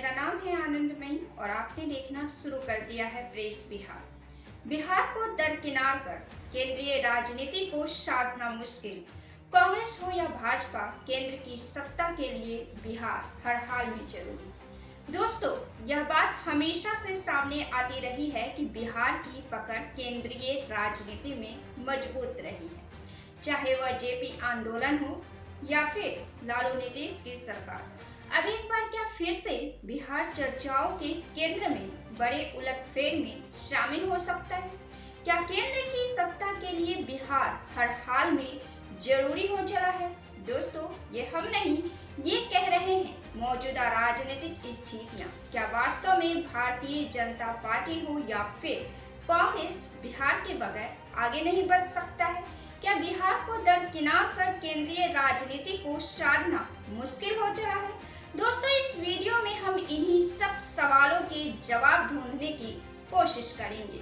मेरा नाम है आनंदमयी और आपने देखना शुरू कर दिया है प्रेस बिहार। बिहार को दरकिनार कर केंद्रीय राजनीति को साधना मुश्किल। कांग्रेस हो या भाजपा, केंद्र की सत्ता के लिए बिहार हर हाल में जरूरी। दोस्तों, यह बात हमेशा से सामने आती रही है कि बिहार की पकड़ केंद्रीय राजनीति में मजबूत रही है, चाहे वह जेपी आंदोलन हो या फिर लालू नीतीश की सरकार। अब एक बार क्या फिर से बिहार चर्चाओं के केंद्र में बड़े उलटफेर में शामिल हो सकता है? क्या केंद्र की सत्ता के लिए बिहार हर हाल में जरूरी हो चला है? दोस्तों, ये हम नहीं, ये कह रहे हैं मौजूदा राजनीतिक स्थितियां। क्या वास्तव में भारतीय जनता पार्टी हो या फिर कांग्रेस बिहार के बगैर आगे नहीं बढ़ सकता है? क्या बिहार को दरकिनार कर केंद्रीय राजनीति को साधना मुश्किल हो चला है? दोस्तों, इस वीडियो में हम इन्हीं सब सवालों के जवाब ढूंढने की कोशिश करेंगे।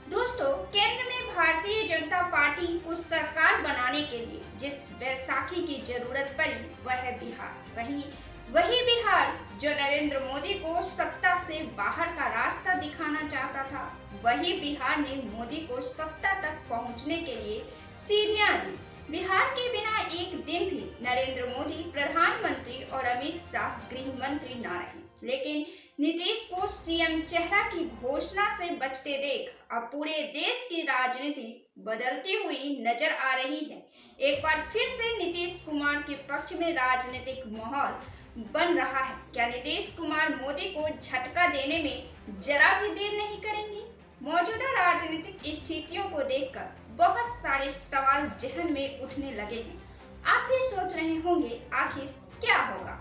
दोस्तों, केंद्र में भारतीय जनता पार्टी को सरकार बनाने के लिए जिस बैसाखी की जरूरत पड़ी वह है बिहार। वही बिहार जो नरेंद्र मोदी को सत्ता से बाहर का रास्ता दिखाना चाहता था, वही बिहार ने मोदी को सत्ता तक पहुंचने के लिए सीढ़ियां दी। बिहार के बिना एक दिन भी नरेंद्र मोदी प्रधानमंत्री और अमित शाह गृह मंत्री न रहे, लेकिन नीतीश को सीएम चेहरा की घोषणा से बचते देख अब पूरे देश की राजनीति बदलती हुई नजर आ रही है। एक बार फिर से नीतीश कुमार के पक्ष में राजनीतिक माहौल बन रहा है। क्या नीतीश कुमार मोदी को झटका देने में जरा भी देर नहीं करेंगे? मौजूदा राजनीतिक स्थितियों को देखकर बहुत सारे सवाल जहन में उठने लगे हैं। आप भी सोच रहे होंगे आखिर क्या होगा।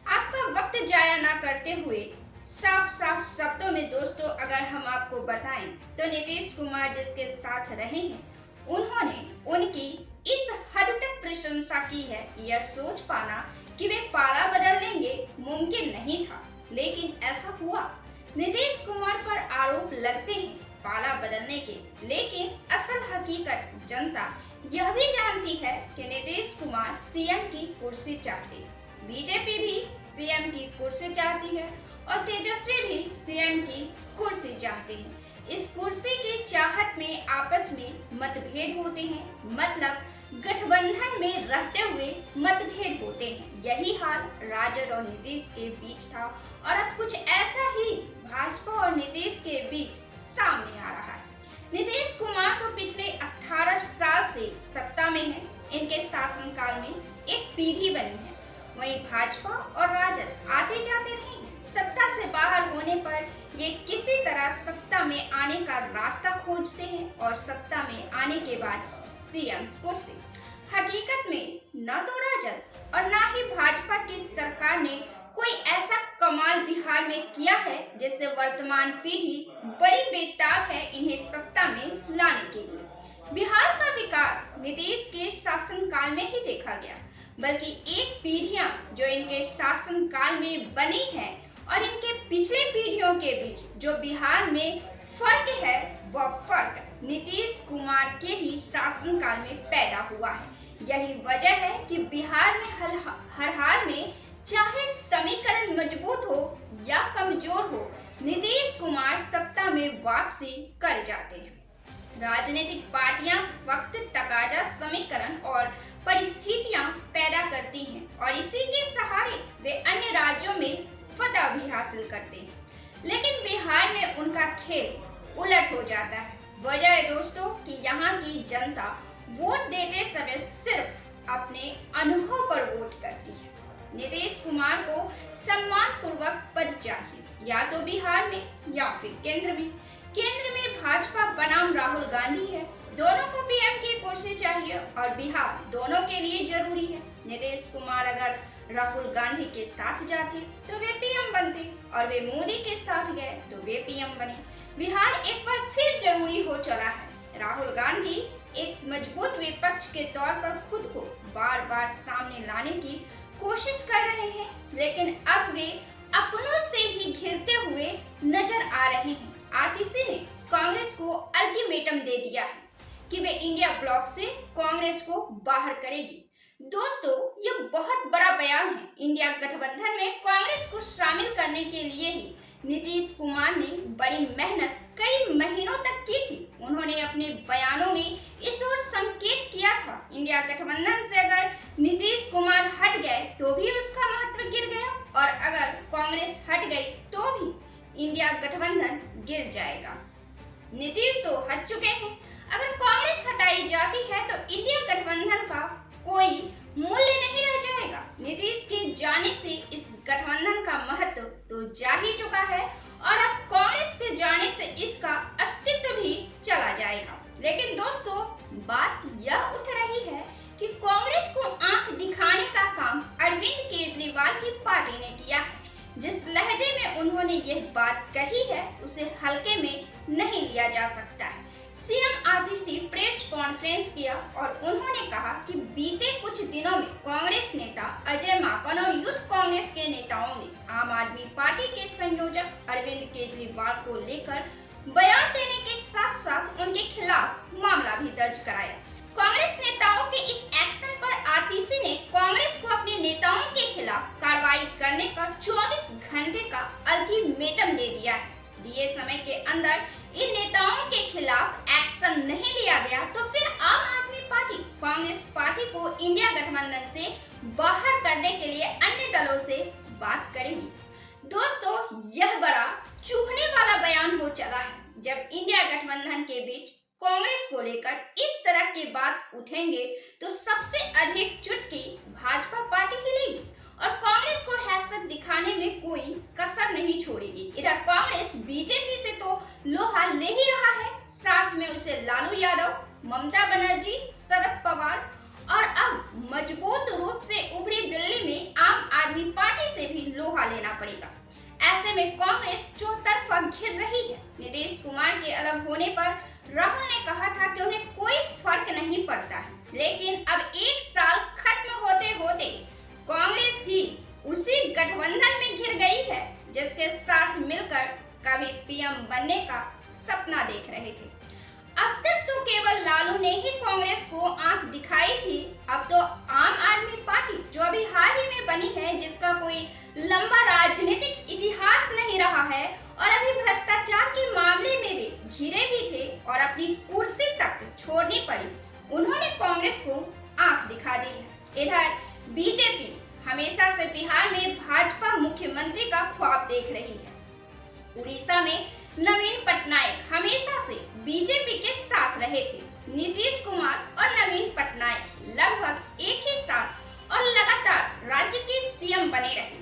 आपका वक्त जाया ना करते हुए साफ शब्दों में दोस्तों अगर हम आपको बताएं तो नीतीश कुमार जिसके साथ रहे हैं, उन्होंने उनकी इस हद तक प्रशंसा की है कि यह सोच पाना कि वे पाला बदल लेंगे मुमकिन नहीं था, लेकिन ऐसा हुआ। नीतीश कुमार पर आरोप लगते हैं पाला बदलने के, लेकिन असल हकीकत जनता यह भी जानती है कि नीतीश कुमार सीएम की कुर्सी चाहते हैं, बीजेपी भी सीएम की कुर्सी चाहती है और तेजस्वी भी सीएम की कुर्सी चाहते हैं। इस कुर्सी की चाहत में आपस में मतभेद होते हैं, मतलब गठबंधन में रहते हुए मतभेद होते हैं। यही हाल राजद और नीतीश के बीच था और अब कुछ ऐसा ही भाजपा और नीतीश के बीच सामने आ रहा है। नीतीश कुमार तो पिछले 18 साल से सत्ता में है, इनके शासनकाल में एक पीढ़ी बनी है। वहीं भाजपा और राजद आते जाते रहे हैं। सत्ता से बाहर होने पर ये किसी तरह सत्ता में आने का रास्ता खोजते हैं और सत्ता में आने के बाद सीएम कुर्सी। हकीकत में न तो राजद और न ही भाजपा की सरकार ने कोई ऐसा कमाल बिहार में किया है जिससे वर्तमान पीढ़ी बड़ी बेताब है इन्हें सत्ता में लाने के लिए। बिहार का विकास नीतीश के शासनकाल में ही देखा गया, बल्कि एक पीढ़ियां जो इनके शासनकाल में बनी है और इनके पिछले पीढ़ियों के बीच जो बिहार में फर्क है, वह फर्क नीतीश कुमार के ही शासनकाल में पैदा हुआ है। यही वजह है कि बिहार में हर हाल में चाहे समीकरण मजबूत हो या कमजोर हो, नीतीश कुमार सत्ता में वापसी कर जाते हैं। राजनीतिक पार्टियां वक्त तकाजा समीकरण और परिस्थितियां पैदा करती हैं और इसी के सहारे वे अन्य राज्यों में फतह भी हासिल करते हैं, लेकिन बिहार में उनका खेल उलट हो जाता है। वजह है दोस्तों कि यहाँ की जनता वोट देते समय सिर्फ अपने अनुभव पर वोट करती है। नीतीश कुमार को सम्मानपूर्वक पद चाहिए, या तो बिहार में या फिर केंद्र में। केंद्र में भाजपा बनाम राहुल गांधी है, दोनों को पीएम की कुर्सी चाहिए और बिहार दोनों के लिए जरूरी है। नीतीश कुमार अगर राहुल गांधी के साथ जाते तो वे पीएम बनते और वे मोदी के साथ गए तो वे पीएम बने। बिहार एक बार फिर जरूरी हो चला है। राहुल गांधी एक मजबूत विपक्ष के तौर पर खुद को बार बार सामने लाने की कोशिश कर रहे हैं, लेकिन अब वे अपनों से ही घिरते हुए नजर आ रहे हैं। आरटीसी ने कांग्रेस को अल्टीमेटम दे दिया है कि वे इंडिया ब्लॉक से कांग्रेस को बाहर करेगी। दोस्तों, ये बहुत बड़ा बयान है। इंडिया गठबंधन में कांग्रेस को शामिल करने के लिए ही नीतीश कुमार ने बड़ी मेहनत कई महीनों तक की थी। उन्होंने अपने बयानों में इस ओर संकेत किया था, इंडिया गठबंधन से अगर नीतीश कुमार हट गए तो भी उसका महत्व गिर गया और अगर कांग्रेस हट गई तो भी इंडिया गठबंधन गिर जाएगा। नीतीश तो हट चुके हैं, अगर कांग्रेस हटाई जाती है तो इंडिया गठबंधन का कोई मूल्य नहीं रह जाएगा। नीतीश के जाने से इस गठबंधन का महत्व तो जा ही चुका है और अब कांग्रेस के जाने से इसका अस्तित्व भी चला जाएगा। लेकिन दोस्तों, बात यह उठ रही है कि कांग्रेस को आंख दिखाने का काम अरविंद केजरीवाल की पार्टी ने किया है। जिस लहजे में उन्होंने यह बात कही है उसे हल्के में नहीं लिया जा सकता है। सीएम आरटीसी प्रेस कॉन्फ्रेंस किया और उन्होंने कहा कि बीते कुछ दिनों में कांग्रेस नेता अजय माकन और यूथ कांग्रेस के नेताओं ने आम आदमी पार्टी के संयोजक अरविंद केजरीवाल को लेकर बयान देने के साथ साथ उनके खिलाफ मामला भी दर्ज कराया। कांग्रेस नेताओं के इस एक्शन पर आरटीसी ने कांग्रेस को अपने नेताओं के खिलाफ कार्रवाई करने का 24 घंटे का अल्टीमेटम दे दिया है। दिए समय के अंदर इन नेताओं के खिलाफ एक्शन नहीं लिया गया तो फिर आम आदमी पार्टी कांग्रेस पार्टी को इंडिया गठबंधन से बाहर करने के लिए अन्य दलों से बात करेगी। दोस्तों, यह बड़ा चूभने वाला बयान हो चला है। जब इंडिया गठबंधन के बीच कांग्रेस को लेकर इस तरह की बात उठेंगे तो सबसे अधिक चुटकी भाजपा पार्टी हिलेगी और कांग्रेस को हैसियत दिखाने में कोई कसर नहीं छोड़ेगी। इधर कांग्रेस बीजेपी से तो लोहा ले ही रहा है, साथ में उसे लालू यादव, ममता बनर्जी, शरद पवार और अब मजबूत रूप से उभरी दिल्ली में आम आदमी पार्टी से भी लोहा लेना पड़ेगा। ऐसे में कांग्रेस चौतरफा घिर रही है। नीतीश कुमार के अलग होने पर राहुल ने कहा था कि उन्हें कोई फर्क नहीं पड़ता है, लेकिन अब एक साल खत्म होते होते कांग्रेस ही उसी गठबंधन में घिर गई है जिसके साथ मिलकर कभी पीएम बनने का सपना देख रहे थे। अब तक तो केवल लालू ने ही कांग्रेस को आंख दिखाई थी, अब तो आम आदमी पार्टी जो अभी हाल ही में बनी है, जिसका कोई लंबा राजनीतिक इतिहास नहीं रहा है और अभी भ्रष्टाचार के मामले में भी घिरे भी थे और अपनी कुर्सी तक छोड़नी पड़ी, उन्होंने कांग्रेस को आंख दिखा दी है। इधर बीजेपी हमेशा से बिहार में भाजपा मुख्यमंत्री का ख्वाब देख रही है। उड़ीसा में नवीन पटनायक हमेशा से बीजेपी के साथ रहे थे। नीतीश कुमार और नवीन पटनायक लगभग एक ही साथ और लगातार राज्य के सीएम बने रहे,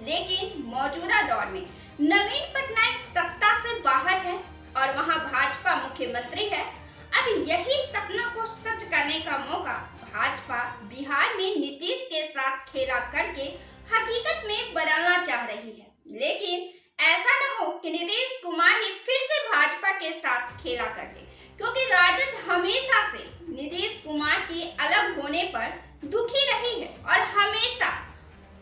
लेकिन मौजूदा दौर में नवीन पटनायक सत्ता से बाहर है और वहां भाजपा मुख्यमंत्री है। अब यही सपना को सच करने का मौका भाजपा बिहार में नीतीश के साथ खेला करके हकीकत में बदलना चाह रही है, लेकिन ऐसा न हो कि नीतीश कुमार ही फिर से भाजपा के साथ खेला कर ले, क्योंकि राजद हमेशा से नीतीश कुमार के अलग होने पर दुखी रही है और हमेशा,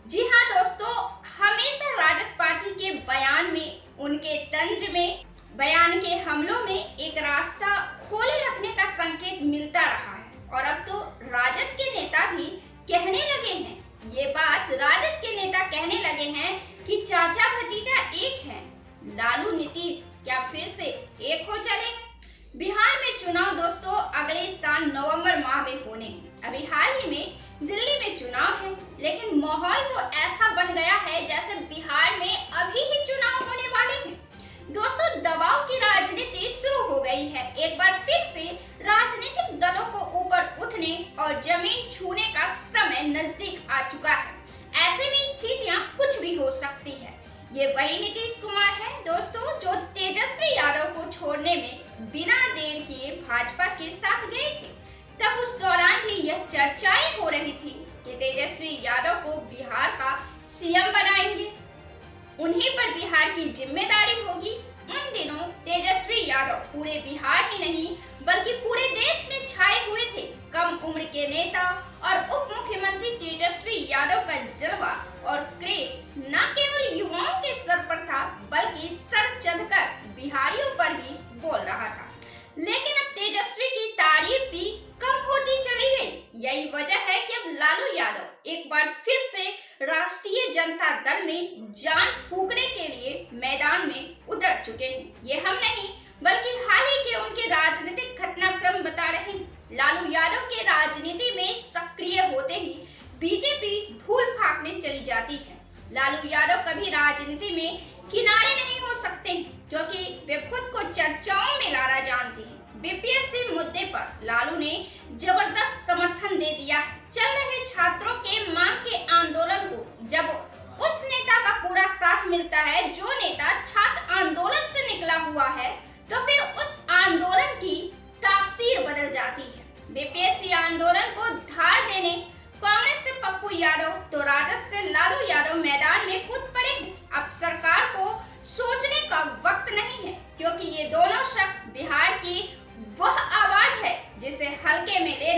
जी हाँ दोस्तों, हमेशा राजद पार्टी के बयान में, उनके तंज में, बयान के हमलों में एक रास्ता खोले रखने का संकेत मिलता रहा है। और अब तो राजद के नेता भी कहने लगे हैं, ये बात राजद के नेता कहने लगे हैं कि चाचा भतीजा एक हैं, लालू नीतीश क्या फिर से एक हो चले। बिहार में चुनाव दोस्तों अगले साल नवंबर माह में होने हैं। अभी हाल ही में दिल्ली में चुनाव है, लेकिन माहौल तो ऐसा बन गया है जैसे बिहार में अभी ही चुनाव होने वाले हैं। दोस्तों, दबाव की राजनीति शुरू हो गई है। एक बार फिर से राजनीतिक दलों को ऊपर उठने और जमीन छूने का समय नजदीक आ चुका है। ऐसे में स्थितियां कुछ भी हो सकती है। ये वही नीतीश कुमार है दोस्तों जो तेजस्वी यादव को छोड़ने में बिना देर किए भाजपा के साथ गए थे। तब उस दौरान भी यह चर्चाएं हो रही थी कि तेजस्वी यादव को बिहार का सीएम बनाएंगे, उन्हीं पर बिहार की जिम्मेदारी होगी। उन दिनों तेजस्वी यादव पूरे बिहार ही नहीं बल्कि पूरे देश में छाए हुए थे। कम उम्र के नेता और उप मुख्यमंत्री तेजस्वी यादव का जलवा और क्रेज न केवल युवाओं के सर पर था बल्कि सर चढ़कर बिहारियों पर भी बोल रहा था। लेकिन अब तेजस्वी की तारीफ भी कम होती चली गई। यही वजह है कि अब लालू यादव एक बार फिर से राष्ट्रीय जनता दल में जान फूंकने के लिए मैदान में उतर चुके हैं। ये हम नहीं बल्कि हाल ही के उनके राजनीतिक घटनाक्रम बता रहे हैं। लालू यादव के राजनीति में सक्रिय होते ही बीजेपी धूल फेंकने चली जाती है। लालू यादव कभी राजनीति में किनारे नहीं हो सकते क्योंकि वे खुद को चर्चाओं में लाना जानते हैं। बीपीएससी मुद्दे पर लालू ने जबरदस्त समर्थन दे दिया। चल रहे छात्रों के मांग के आंदोलन को जब उस नेता का पूरा साथ मिलता है जो नेता छात्र आंदोलन से निकला हुआ है, तो फिर उस आंदोलन की तासीर बदल जाती है। बीपीएससी आंदोलन को धार देने कांग्रेस से पप्पू यादव तो राजद से लालू यादव मैदान में कूद पड़े हैं। अब सरकार को सोचने का वक्त नहीं है क्योंकि ये दोनों शख्स बिहार की वह आवाज है जिसे हल्के में ले